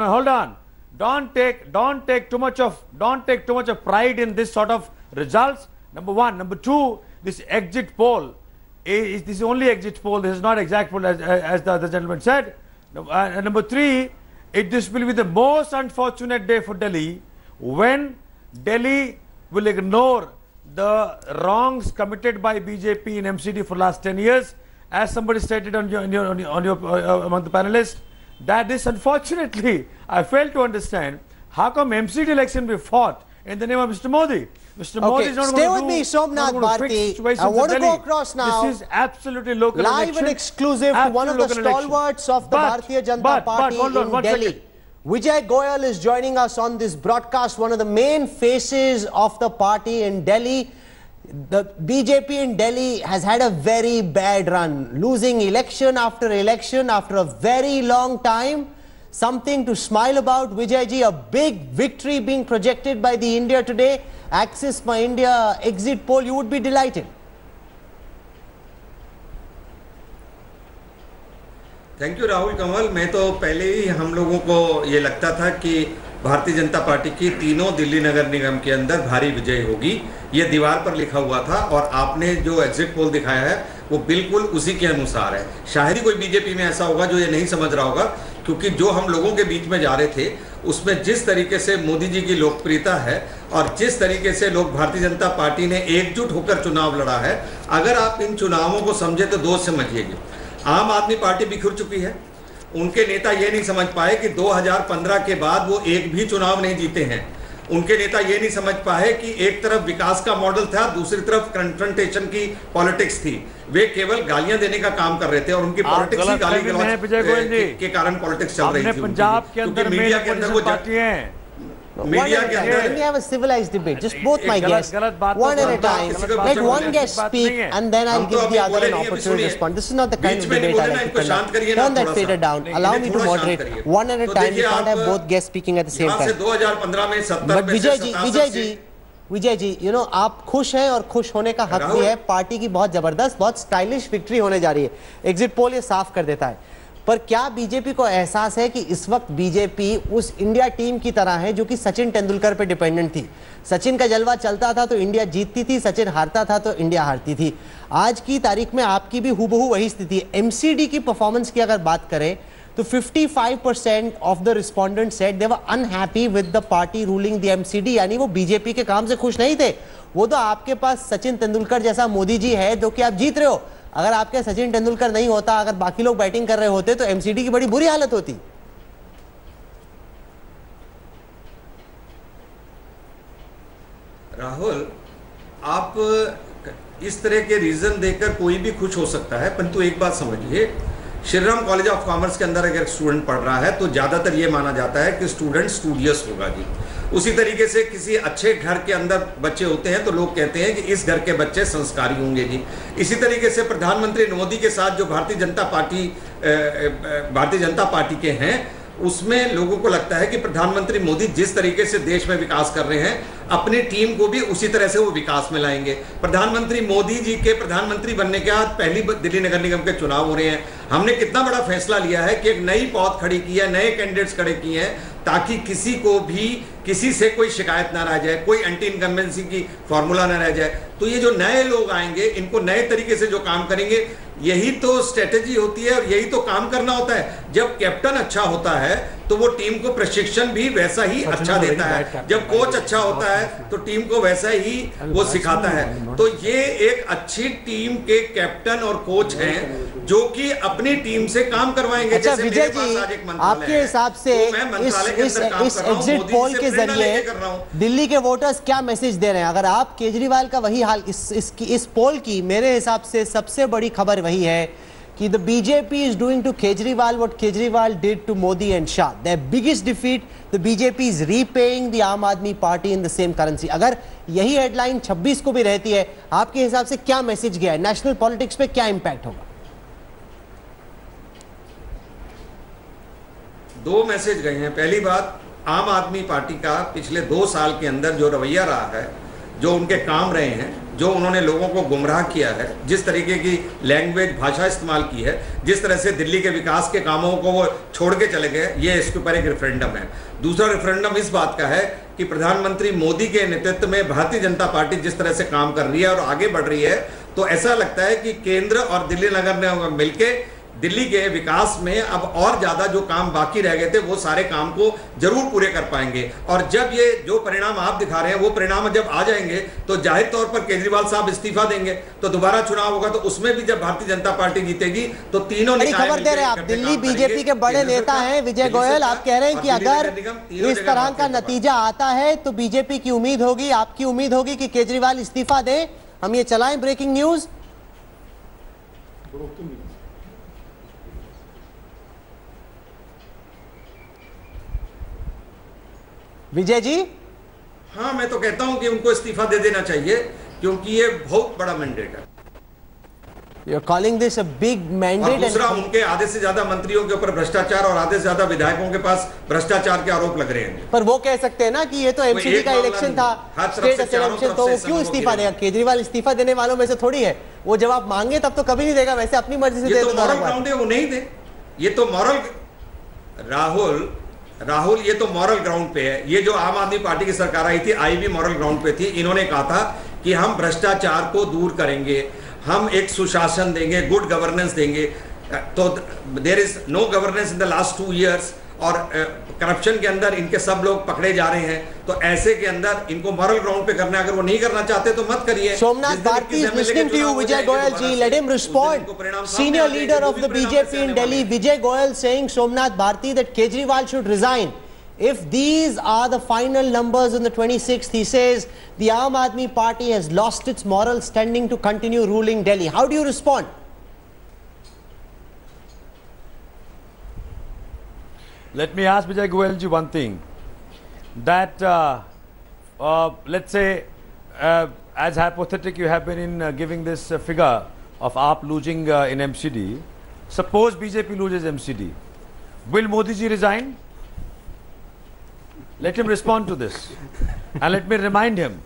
hold on. Don't take too much of pride in this sort of results. Number one. Number two, this exit poll is this only exit poll. This is not exact poll as the other gentleman said. Number three, this will be the most unfortunate day for Delhi when Delhi will ignore the wrongs committed by BJP in MCD for last 10 years, as somebody stated on your among the panelists. That is, unfortunately, I fail to understand how come MCD election be fought in the name of Mr. Modi. Mr. Modi is not stay going with me, Somnath Bharti. I want to go across now. This is absolutely local live election. and exclusive to one of the stalwarts of the Bharatiya Janata Party in Delhi. Vijay Goyal is joining us on this broadcast, one of the main faces of the party in Delhi. The BJP in Delhi has had a very bad run, losing election after a very long time. Something to smile about, Vijay ji, a big victory being projected by the India Today, Axis My India exit poll. You would be delighted. Thank you Rahul Kanwal. मैं तो पहले ही हम लोगों को ये लगता था कि भारतीय जनता पार्टी की तीनों दिल्ली नगर निगम के अंदर भारी विजय होगी, ये दीवार पर लिखा हुआ था और आपने जो एग्जिट पोल दिखाया है वो बिल्कुल उसी के अनुसार है। शायद ही कोई बीजेपी में ऐसा होगा जो ये नहीं समझ रहा होगा, क्योंकि जो हम लोगों के बीच में जा रहे थे उसमें जिस तरीके से मोदी जी की लोकप्रियता है और जिस तरीके से लोग भारतीय जनता पार्टी ने एकजुट होकर चुनाव लड़ा है, अगर आप इन चुनावों को समझे तो दोस्त समझिएगा। आम आदमी पार्टी बिखर चुकी है, उनके नेता ये नहीं समझ पाए कि 2015 के बाद वो एक भी चुनाव नहीं जीते हैं। उनके नेता ये नहीं समझ पाए कि एक तरफ विकास का मॉडल था, दूसरी तरफ कन्फ्रंटेशन की पॉलिटिक्स थी। वे केवल गालियां देने का काम कर रहे थे और उनकी पॉलिटिक्स ही गाली गलौज के कारण पॉलिटिक्स चल रही थी। पंजाब के अंदर मीडिया के अंदर वो पार्टी है। Let me have a civilized debate. Just both my guests, one at a time. Let one guest speak and then I'll give the other an opportunity to respond. This is not the kind of debate I like to conduct. Turn that fader down. Allow me to moderate. One at a time. You can't have both guests speaking at the same time. But Vijay ji, you know, आप खुश हैं और खुश होने का हक भी है। पार्टी की बहुत जबरदस्त, बहुत स्टाइलिश विक्ट्री होने जा रही है। एग्जिट पोल ये साफ कर देता है। पर क्या बीजेपी को एहसास है कि इस वक्त बीजेपी उस इंडिया टीम की तरह है जो कि सचिन तेंदुलकर पे डिपेंडेंट थी? सचिन का जलवा चलता था तो इंडिया जीतती थी, सचिन हारता था तो इंडिया हारती थी। आज की तारीख में आपकी भी हूबहू वही स्थिति है। एमसीडी की परफॉर्मेंस की अगर बात करें तो 55% of the respondent said they were unhappy with the party ruling the MCD, यानी वो बीजेपी के काम से खुश नहीं थे। वो तो आपके पास सचिन तेंदुलकर जैसा मोदी जी है जो कि आप जीत रहे हो। अगर आपके सचिन तेंदुलकर नहीं होता, अगर बाकी लोग बैटिंग कर रहे होते तो एमसीडी की बड़ी बुरी हालत होती। राहुल, आप इस तरह के रीजन देकर कोई भी खुश हो सकता है, परंतु एक बात समझिए, श्रीराम कॉलेज ऑफ कॉमर्स के अंदर अगर स्टूडेंट पढ़ रहा है तो ज्यादातर ये माना जाता है कि स्टूडेंट स्टूडियस होगा जी। उसी तरीके से किसी अच्छे घर के अंदर बच्चे होते हैं तो लोग कहते हैं कि इस घर के बच्चे संस्कारी होंगे जी। इसी तरीके से प्रधानमंत्री मोदी के साथ जो भारतीय जनता पार्टी के हैं, उसमें लोगों को लगता है कि प्रधानमंत्री मोदी जिस तरीके से देश में विकास कर रहे हैं, अपनी टीम को भी उसी तरह से वो विकास में लाएंगे। प्रधानमंत्री मोदी जी के प्रधानमंत्री बनने के बाद पहली दिल्ली नगर निगम के चुनाव हो रहे हैं। हमने कितना बड़ा फैसला लिया है कि एक नई पौध खड़ी की है, नए कैंडिडेट्स खड़े किए हैं, ताकि किसी को भी किसी से कोई शिकायत ना रह जाए, कोई एंटी इनकम्बेंसी की फॉर्मूला ना रह जाए। तो ये जो नए लोग आएंगे, इनको नए तरीके से जो काम करेंगे, यही तो स्ट्रेटेजी होती है और यही तो काम करना होता है। जब कैप्टन अच्छा होता है तो वो टीम को प्रशिक्षण भी वैसा ही अच्छा देता है। जब कोच अच्छा होता है तो टीम को वैसा ही वो सिखाता है। तो ये एक अच्छी टीम के कैप्टन और कोच हैं जो कि अपनी टीम से काम करवाएंगे। अच्छा विजय जी, आपके हिसाब से इस एग्जिट पोल के जरिए दिल्ली के वोटर्स क्या मैसेज दे रहे हैं? अगर आप केजरीवाल का वही हाल, इस पोल की मेरे हिसाब से सबसे बड़ी खबर वही है कि the BJP is doing to Kejriwal what Kejriwal did to Modi and Shah. Their biggest defeat, the BJP is repaying the Aam Aadmi Party in the same currency. अगर यही हेडलाइन 26 को भी रहती है, आपके हिसाब से क्या मैसेज गया है? नेशनल पॉलिटिक्स पे क्या इंपैक्ट होगा? दो मैसेज गए हैं। पहली बात, आम आदमी पार्टी का पिछले 2 साल के अंदर जो रवैया रहा है, जो उनके काम रहे हैं, जो उन्होंने लोगों को गुमराह किया है, जिस तरीके की लैंग्वेज भाषा इस्तेमाल की है, जिस तरह से दिल्ली के विकास के कामों को वो छोड़ के चले गए, ये इसके ऊपर एक रेफरेंडम है। दूसरा रेफरेंडम इस बात का है कि प्रधानमंत्री मोदी के नेतृत्व में भारतीय जनता पार्टी जिस तरह से काम कर रही है और आगे बढ़ रही है, तो ऐसा लगता है कि केंद्र और दिल्ली नगर ने मिलकर दिल्ली के विकास में अब और ज्यादा जो काम बाकी रह गए थे वो सारे काम को जरूर पूरे कर पाएंगे। और जब ये जो परिणाम आप दिखा रहे हैं वो परिणाम जब आ जाएंगे तो जाहिर तौर पर केजरीवाल साहब इस्तीफा देंगे तो दोबारा चुनाव होगा, तो उसमें भी जब भारतीय जनता पार्टी जीतेगी तो तीनों खबर दे रहे हैं आप। दिल्ली बीजेपी के बड़े नेता हैं विजय गोयल, आप कह रहे हैं कि अगर इस तरह का नतीजा आता है तो बीजेपी की उम्मीद होगी, आपकी उम्मीद होगी कि केजरीवाल इस्तीफा दें। हम ये चलाएं ब्रेकिंग न्यूज। विजय जी, हाँ, मैं तो कहता हूं कि उनको इस्तीफा दे देना चाहिए क्योंकि ये बहुत बड़ा मैंडेट है। You're calling this a big mandate। और दूसरा, उनके आधे से ज्यादा मंत्रियों के ऊपर भ्रष्टाचार और आधे से ज्यादा विधायकों के पास भ्रष्टाचार के आरोप लग रहे हैं। पर वो कह सकते हैं ना कि ये तो एमसीडी का इलेक्शन था, स्टेट इलेक्शन, तो वो क्यों इस्तीफा देगा? केजरीवाल इस्तीफा देने वालों में से थोड़ी है, वो जब आप मांगे तब तो कभी नहीं देगा, वैसे अपनी मर्जी से दे दो। मॉरल ग्राउंड है, वो नहीं दे। ये तो मॉरल, राहुल ये तो मॉरल ग्राउंड पे है। ये जो आम आदमी पार्टी की सरकार आई थी, आई भी मॉरल ग्राउंड पे थी। इन्होंने कहा था कि हम भ्रष्टाचार को दूर करेंगे, हम एक सुशासन देंगे, गुड गवर्नेंस देंगे। तो there is no governance in the last 2 years और करप्शन के अंदर इनके सब लोग पकड़े जा रहे हैं। तो ऐसे के अंदर इनको मॉरल ग्राउंड पे करना है। अगर वो नहीं करना चाहते तो मत करिए। Somnath Bharti is listening to you, Vijay Goyal ji. Let him respond. Senior leader of the BJP in Delhi, Vijay Goyal, saying Somnath Bharti that Kejriwal should resign. If these are the final numbers on the 26th, he says the Aam Aadmi Party has lost its moral standing to continue ruling Delhi. How do you respond? Let me ask Vijay Goyal ji one thing, that let's say as hypothetic you have been in giving this figure of AAP losing in MCD. Suppose BJP loses MCD, will Modi ji resign? Let him respond to this. And let me remind him,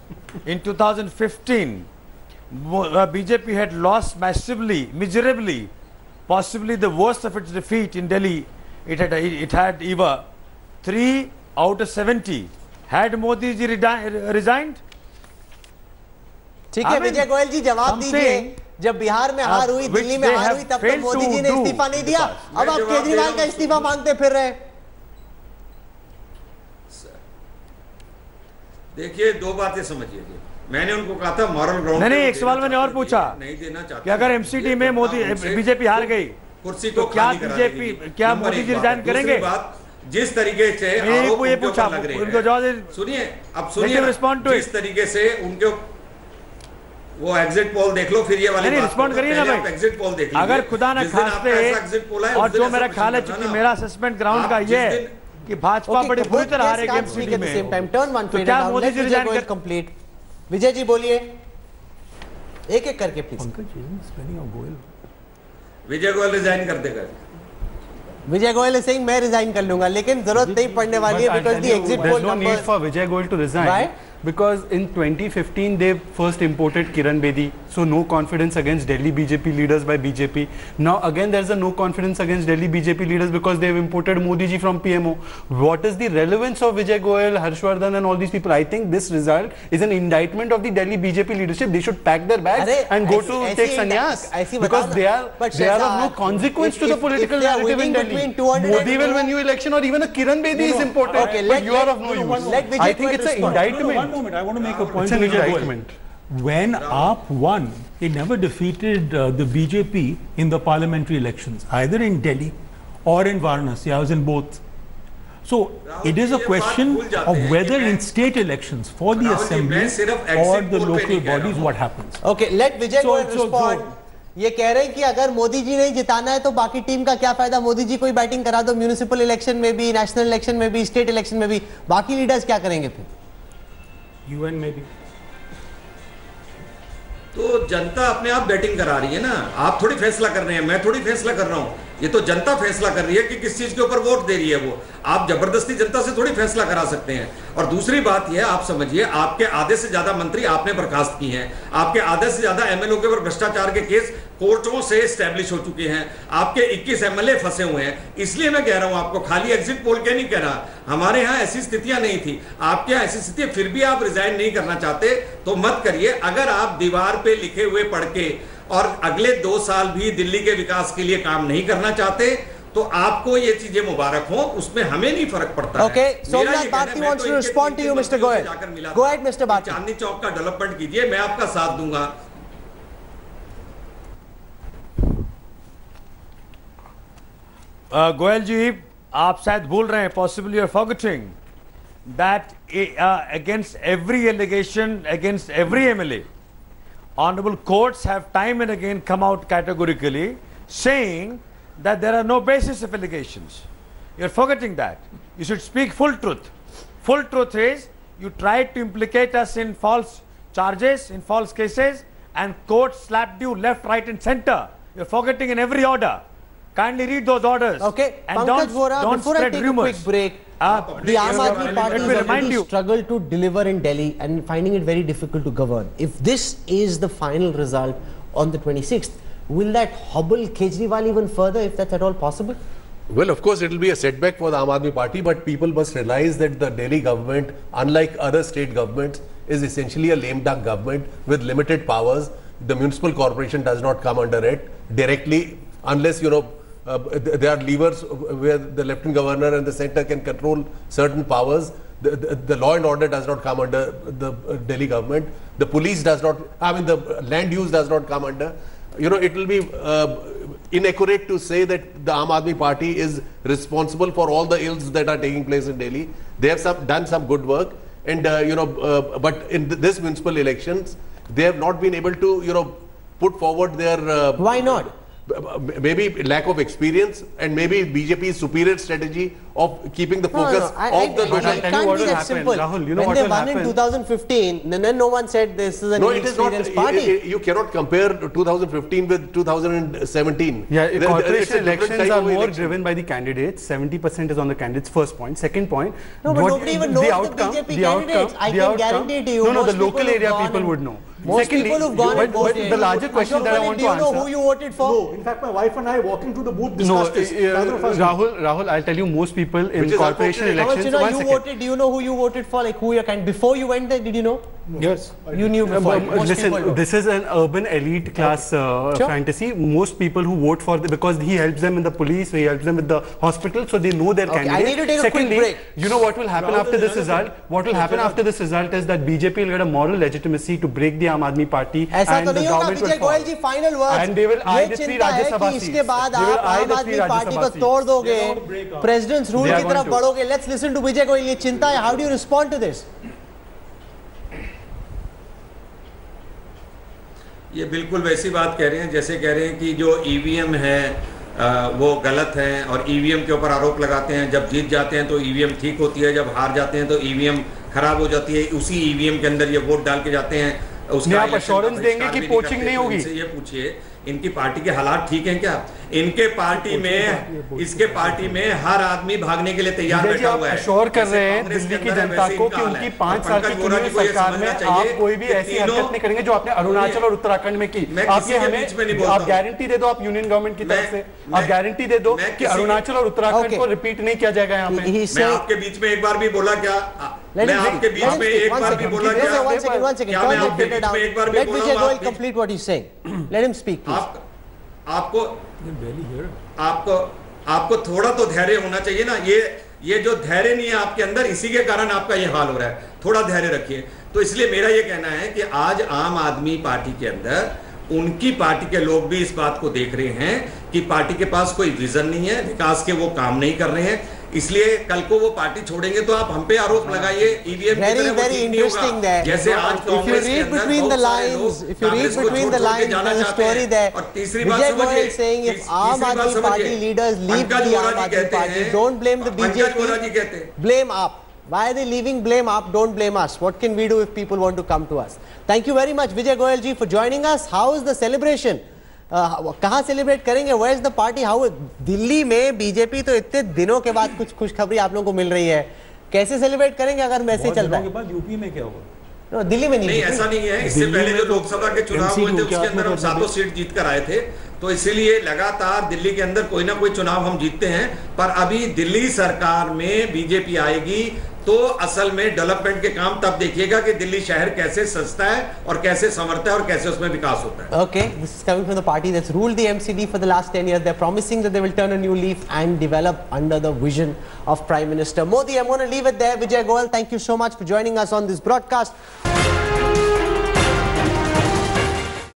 in 2015 BJP had lost massively, miserably, possibly the worst of its defeat in Delhi. It had either 3 out of 70. Had Modi ji resigned? ठीक है विजय गोयल जी, जवाब दीजिए। जब बिहार में हार हुई, दिल्ली में हार हुई, तब तो मोदी जी ने इस्तीफा नहीं दिया। अब आप केजरीवाल का इस्तीफा मांगते फिर रहे। देखिए, 2 बातें समझिए। मैंने उनको कहा था मॉरल ग्राउंड। नहीं, एक सवाल मैंने और पूछा, नहीं देना चाहता कि अगर एमसीडी में मोदी बीजेपी हार गई कुर्सी तो को क्या बीजेपी, क्या मोदी जी रिजाइन करेंगे? बात, जिस तरीके से आरोप ये पूछा, उनको जवाब सुनिए। अब सुनिए, जिस तरीके से उनके वो एग्जिट पोल देख लो, फिर ये वाली नहीं रिस्पॉन्ड करिए ना भाई। एग्जिट पोल देख लीजिए। अगर खुदा न खास्ते, और जो मेरा ख्याल है, चूंकि मेरा असेसमेंट ग्राउंड का ये है कि भाजपा बड़ी बुरी तरह हारेगी एमसीडी में, तो क्या मोदी जी रिजाइन कर? कंप्लीट विजय जी बोलिए, एक-एक करके प्लीज। विजय गोयल रिजाइन कर देगा। विजय गोयल is saying मैं रिजाइन कर लूंगा, लेकिन जरूरत नहीं पड़ने वाली है because the exit poll no need for Vijay Goyal to resign. Why? Because in 2015 they first imported Kiran Bedi, so no confidence against Delhi BJP leaders by BJP. Now again there's a no confidence against Delhi BJP leaders because they've imported Modi ji from PMO. What is the relevance of Vijay Goyal, Harshvardhan and all these people? I think this result is an indictment of the Delhi BJP leadership. They should pack their bags and go to take sannyas because they are of no consequence to the political narrative in Delhi. Modi will win you election, or even a Kiran Bedi is imported, but you are of no use. I think it's an indictment. One moment, I want to make a point. It's an indictment. When AAP won, it never defeated the BJP in the parliamentary elections, either in Delhi or in Varanasi. I was in both. So it is a question of whether in state elections for the assembly or the local bodies, what happens. Okay, let Vijay Goyal respond. ये कह रहे हैं कि अगर मोदी जी नहीं जिताना है तो बाकी टीम का क्या फायदा, मोदी जी कोई बैटिंग करा दो म्यूनिसिपल इलेक्शन में भी, नेशनल इलेक्शन में भी, स्टेट इलेक्शन में भी, बाकी लीडर्स क्या करेंगे फिर? यूएन में भी तो जनता अपने आप बैटिंग करा रही है ना, आप थोड़ी फैसला कर रहे हैं, मैं थोड़ी फैसला कर रहा हूं, ये तो जनता फैसला कर रही है कि किस चीज के ऊपर वोट दे रही है वो। आप जबरदस्ती जनता से थोड़ी फैसला करा सकते हैं। और दूसरी बात यह, आप समझिए, आपके आधे से ज्यादा मंत्री आपने बर्खास्त किए हैं, आपके आधे से ज्यादा एमएलओ के ऊपर भ्रष्टाचार के केस कोर्टों से एस्टैब्लिश हो चुके हैं, आपके 21 एमएलए फंसे हुए हैं। इसलिए मैं कह रहा हूं आपको, खाली एग्जिट पोल के नहीं कह रहा, हमारे यहां ऐसी स्थितियां नहीं थी, आपके यहां ऐसी स्थिति, फिर भी आप रिजाइन नहीं करना चाहते तो मत करिए। अगर आप दीवार पे लिखे हुए पढ़ के और अगले 2 साल भी दिल्ली के विकास के लिए काम नहीं करना चाहते तो आपको ये चीजें मुबारक हो, उसमें हमें नहीं फर्क पड़ता। Okay, Somnath Bharti wants to respond to you, Mr. Goyal. Go ahead, Mr. Bharti. Chandni Chowk का डेवलपमेंट कीजिए, मैं आपका साथ दूंगा। गोयल जी, आप शायद भूल रहे हैं, possibly you're forgetting that against every allegation, against every MLA, honorable courts have time and again come out categorically saying that there are no basis of allegations. You're forgetting that. You should speak full truth. Full truth is you tried to implicate us in false charges, in false cases, and court slapped you left, right, and center. You're forgetting in every order. Kindly read those orders. Okay, and Pankaj Vora, don't before I spread take rumors. a quick break, the Aam Aadmi Party has already struggled to deliver in Delhi and finding it very difficult to govern. If this is the final result on the 26th, will that hobble Kejriwal even further, if that's at all possible? Well, of course, it will be a setback for the Aam Aadmi Party, but people must realize that the Delhi government, unlike other state governments, is essentially a lame duck government with limited powers. The municipal corporation does not come under it directly, unless, you know, there are levers where the Lieutenant Governor and the Centre can control certain powers. The law and order does not come under the Delhi government. The police does not, I mean, the land use does not come under. You know, it will be inaccurate to say that the Aam Aadmi Party is responsible for all the ills that are taking place in Delhi. They have done some good work, and you know, but in this municipal elections, they have not been able to, you know, put forward their. Why not? Maybe lack of experience, and maybe BJP's superior strategy of keeping the focus of the local. It can't be that simple. Rahul, you know when what they will won in happen? 2015, then no one said this is an inexperienced party. You cannot compare 2015 with 2017. Yeah, corporation it's elections are more driven by the candidates. 70% is on the candidates. First point. Second point. No, but nobody even knows the BJP candidates. I can guarantee to you. No, the local area people would know. Most people who've gone and voted. But the larger question that I want to answer. Do you know who you voted for? No, in fact, my wife and I walking to the booth discussed this. Rahul, I'll tell you, most people in corporation elections. Do you know who you voted for? Like who your candidate? Before you went there, did you know? No. yes. You knew before. Listen, this is an urban elite class fantasy. Most people who vote for because he helps them in the police, he helps them with the hospital, so they know their candidate. I need to take a quick break. You know what will happen after this result? What will happen after this result is that BJP will get a moral legitimacy to break the Aam Aadmi Party, and the government will fall. Final words. And they will eye the 3 Rajya Sabha seats. इसके बाद आप आम आदमी party को तोड़ दोगे, presidents rule की तरफ बढ़ोगे. Let's listen to विजय गोयल. ये चिंता है. How do you respond to this? ये बिल्कुल वैसी बात कह रहे हैं जैसे कह रहे हैं कि जो ईवीएम है वो गलत है, और ईवीएम के ऊपर आरोप लगाते हैं. जब जीत जाते हैं तो ईवीएम ठीक होती है, जब हार जाते हैं तो ईवीएम खराब हो जाती है. उसी ईवीएम के अंदर ये वोट डाल के जाते हैं. उसका आप एश्योरेंस देंगे कि पोचिंग नहीं होगी? ये पूछिए, इनकी पार्टी के हालात ठीक हैं क्या? इनके पार्टी में, इसके पार्टी में हर आदमी भागने के लिए तैयार बैठा हुआ है. एश्योर कर रहे हैं दिल्ली की जनता को कि उनकी 5 साल की चुनी सरकार में आप कोई भी ऐसी हरकत नहीं करेंगे जो आपने अरुणाचल और उत्तराखंड में की. आप ये हमें आप गारंटी दे दो, आप यूनियन गवर्नमेंट की तरफ से आप गारंटी दे दो कि अरुणाचल और उत्तराखंड को रिपीट नहीं किया जाएगा यहाँ पे. मैं आपके बीच में एक बार भी बोला क्या? मैं आपके बीच में एक बार भी बोला क्या? क्या मैं आपके बीच में एक बार भी बोला? Let Vijay Goyal complete what he's saying. Let him speak, please. आपको थोड़ा तो धैर्य होना चाहिए ना. ये जो धैर्य नहीं है आपके अंदर, इसी के कारण आपका ये हाल हो रहा है. थोड़ा धैर्य रखिए. तो इसलिए मेरा ये कहना है कि आज आम आदमी पार्टी के अंदर उनकी पार्टी के लोग भी इस बात को देख रहे हैं कि पार्टी के पास कोई विजन नहीं है, विकास के वो काम नहीं कर रहे हैं. इसलिए कल को वो पार्टी छोड़ेंगे तो आप हम पे आरोप लगाइए ईवीएम very interesting there. जैसे आज if you read between the lines, there's a story there. Vijay Goyal saying if Aam Aadmi Party leaders leave the Aam Aadmi Party, don't blame the BJP, blame AAP. Why are they leaving? Blame AAP, don't blame us. What can we do if people want to come to us? Thank you very much, Vijay Goyal ji, for joining us. How is the celebration? कहाँ celebrate करेंगे? Where is the party? How? Delhi में BJP तो इतने दिनों के बाद कुछ खुशखबरी आप लोगों को मिल रही है, कैसे सेलिब्रेट करेंगे अगर वैसे चल रहा है? यूपी में क्या होगा? दिल्ली में नहीं, ऐसा नहीं है। इससे पहले जो लोकसभा के चुनाव हुए थे उसके अंदर हम 7 सीट जीत कर आए थे, तो इसीलिए लगातार दिल्ली के अंदर कोई ना कोई चुनाव हम जीतते हैं। पर अभी दिल्ली सरकार में बीजेपी आएगी तो असल में डेवलपमेंट के काम तब देखिएगा कि दिल्ली शहर कैसे सजता है और कैसे संवरता है और कैसे उसमें विकास होता है। Okay, this is coming from the party that's ruled the MCD for the last 10 years. They're promising that they will turn a new leaf and develop under the vision of Prime Minister Modi. I'm going to leave it there. Vijay Goyal, thank you so much for joining us on this broadcast.